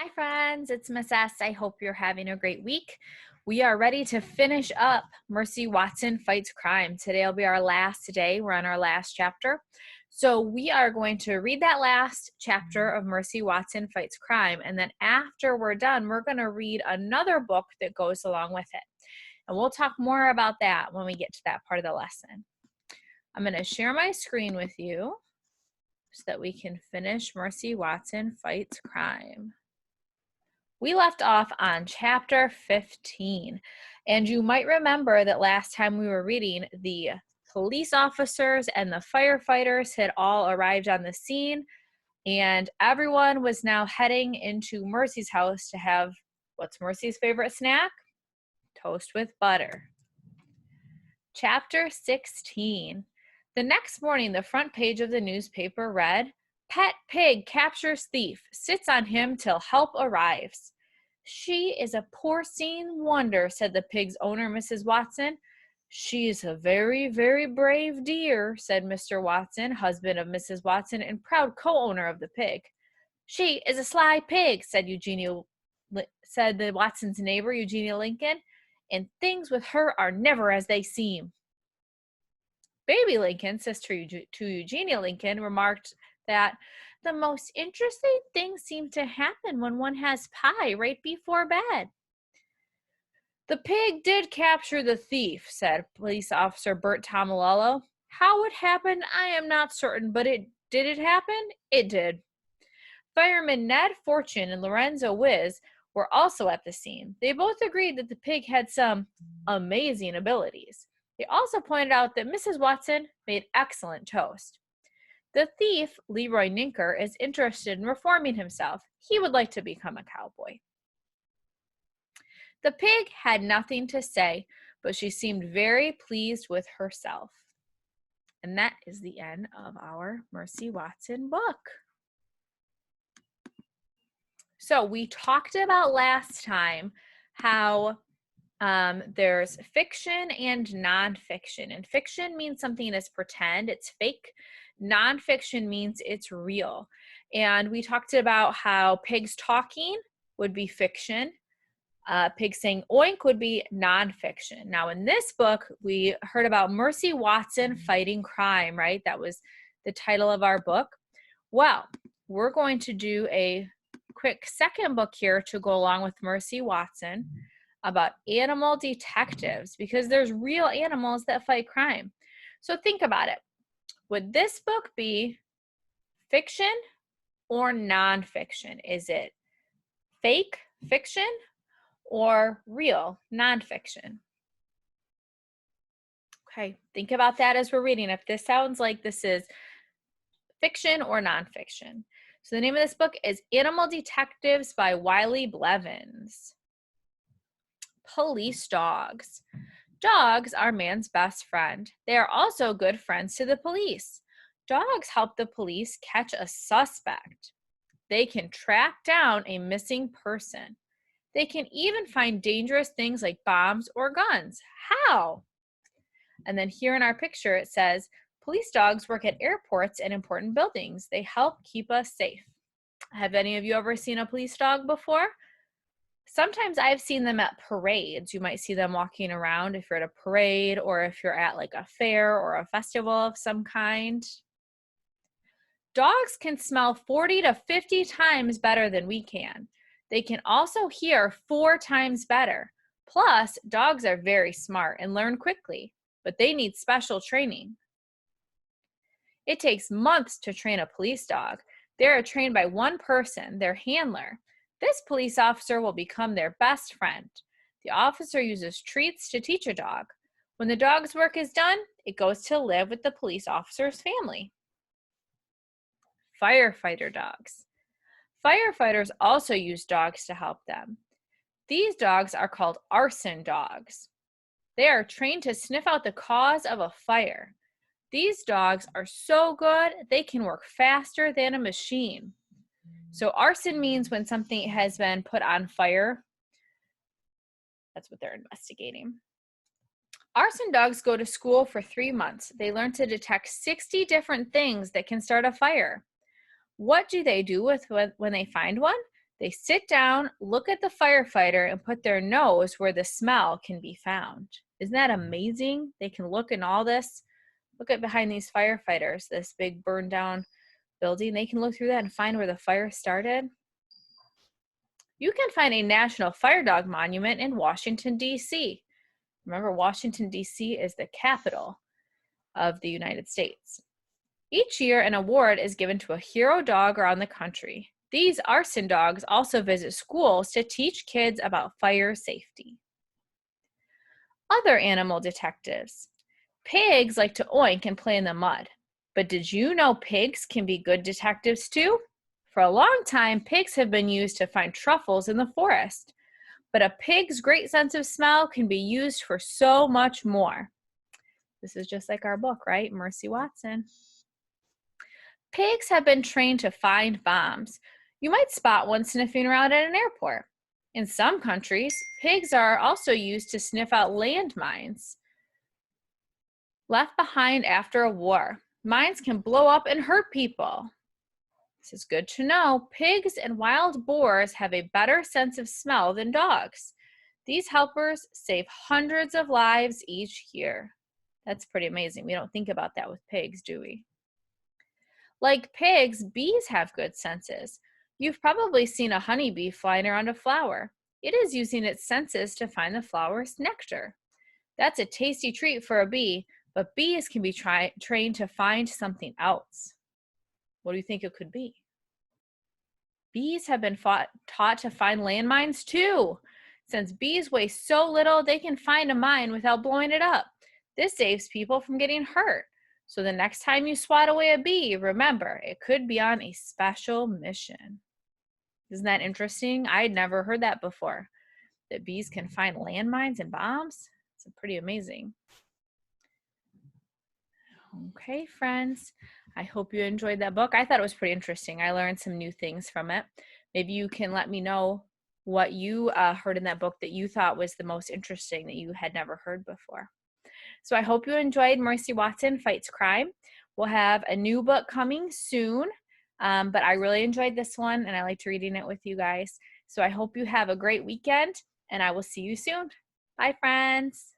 Hi friends, it's Miss S. I hope you're having a great week. We are ready to finish up Mercy Watson Fights Crime. Today will be our last day. We're on our last chapter. So we are going to read that last chapter of Mercy Watson Fights Crime. And then after we're done, we're going to read another book that goes along with it. And we'll talk more about that when we get to that part of the lesson. I'm going to share my screen with you so that we can finish Mercy Watson Fights Crime. We left off on chapter 15, and you might remember that last time we were reading, the police officers and the firefighters had all arrived on the scene, and everyone was now heading into Mercy's house to have what's Mercy's favorite snack? Toast with butter. Chapter 16. The next morning, the front page of the newspaper read, "Pet pig captures thief, sits on him till help arrives." "She is a porcine wonder," said the pig's owner, Mrs. Watson. "She is a very, very brave dear," said Mr. Watson, husband of Mrs. Watson and proud co-owner of the pig. "She is a sly pig," said the Watson's neighbor, Eugenia Lincoln, "and things with her are never as they seem." Baby Lincoln, sister to Eugenia Lincoln, remarked that the most interesting things seem to happen when one has pie right before bed. "The pig did capture the thief," said police officer Bert Tomalolo. "How it happened, I am not certain, but did it happen? It did." Firemen Ned Fortune and Lorenzo Wiz were also at the scene. They both agreed that the pig had some amazing abilities. They also pointed out that Mrs. Watson made excellent toast. The thief, Leroy Ninker, is interested in reforming himself. He would like to become a cowboy. The pig had nothing to say, but she seemed very pleased with herself. And that is the end of our Mercy Watson book. So we talked about last time how there's fiction and nonfiction. And fiction means something is pretend, it's fake. Nonfiction means it's real. And we talked about how pigs talking would be fiction. Pigs saying oink would be nonfiction. Now in this book, we heard about Mercy Watson fighting crime, right? That was the title of our book. Well, we're going to do a quick second book here to go along with Mercy Watson about animal detectives, because there's real animals that fight crime. So think about it. Would this book be fiction or nonfiction? Is it fake fiction or real nonfiction? Okay, think about that as we're reading. If this sounds like this is fiction or nonfiction. So the name of this book is Animal Detectives by Wiley Blevins. Police dogs. Dogs are man's best friend. They are also good friends to the police. Dogs help the police catch a suspect. They can track down a missing person. They can even find dangerous things like bombs or guns. How? And then here in our picture it says, police dogs work at airports and important buildings. They help keep us safe. Have any of you ever seen a police dog before? Sometimes I've seen them at parades. You might see them walking around if you're at a parade or if you're at like a fair or a festival of some kind. Dogs can smell 40 to 50 times better than we can. They can also hear 4 times better. Plus, dogs are very smart and learn quickly, but they need special training. It takes months to train a police dog. They are trained by one person, their handler. This police officer will become their best friend. The officer uses treats to teach a dog. When the dog's work is done, it goes to live with the police officer's family. Firefighter dogs. Firefighters also use dogs to help them. These dogs are called arson dogs. They are trained to sniff out the cause of a fire. These dogs are so good, they can work faster than a machine. So arson means when something has been put on fire. That's what they're investigating. Arson dogs go to school for 3 months. They learn to detect 60 different things that can start a fire. What do they do when they find one? They sit down, look at the firefighter, and put their nose where the smell can be found. Isn't that amazing? They can look in all this. Look at behind these firefighters, this big burned down building. They can look through that and find where the fire started. You can find a National Fire Dog Monument in Washington, D.C. Remember, Washington, D.C. is the capital of the United States. Each year, an award is given to a hero dog around the country. These arson dogs also visit schools to teach kids about fire safety. Other animal detectives. Pigs like to oink and play in the mud. But did you know pigs can be good detectives too? For a long time, pigs have been used to find truffles in the forest. But a pig's great sense of smell can be used for so much more. This is just like our book, right? Mercy Watson. Pigs have been trained to find bombs. You might spot one sniffing around at an airport. In some countries, pigs are also used to sniff out landmines left behind after a war. Mines can blow up and hurt people. This is good to know. Pigs and wild boars have a better sense of smell than dogs. These helpers save hundreds of lives each year. That's pretty amazing. We don't think about that with pigs, do we? Like pigs, bees have good senses. You've probably seen a honeybee flying around a flower. It is using its senses to find the flower's nectar. That's a tasty treat for a bee, but bees can be trained to find something else. What do you think it could be? Bees have been taught to find landmines too. Since bees weigh so little, they can find a mine without blowing it up. This saves people from getting hurt. So the next time you swat away a bee, remember, it could be on a special mission. Isn't that interesting? I had never heard that before, that bees can find landmines and bombs. It's pretty amazing. Okay, friends, I hope you enjoyed that book. I thought it was pretty interesting. I learned some new things from it. Maybe you can let me know what you heard in that book that you thought was the most interesting that you had never heard before. So I hope you enjoyed Mercy Watson Fights Crime. We'll have a new book coming soon, but I really enjoyed this one, and I liked reading it with you guys. So I hope you have a great weekend, and I will see you soon. Bye, friends.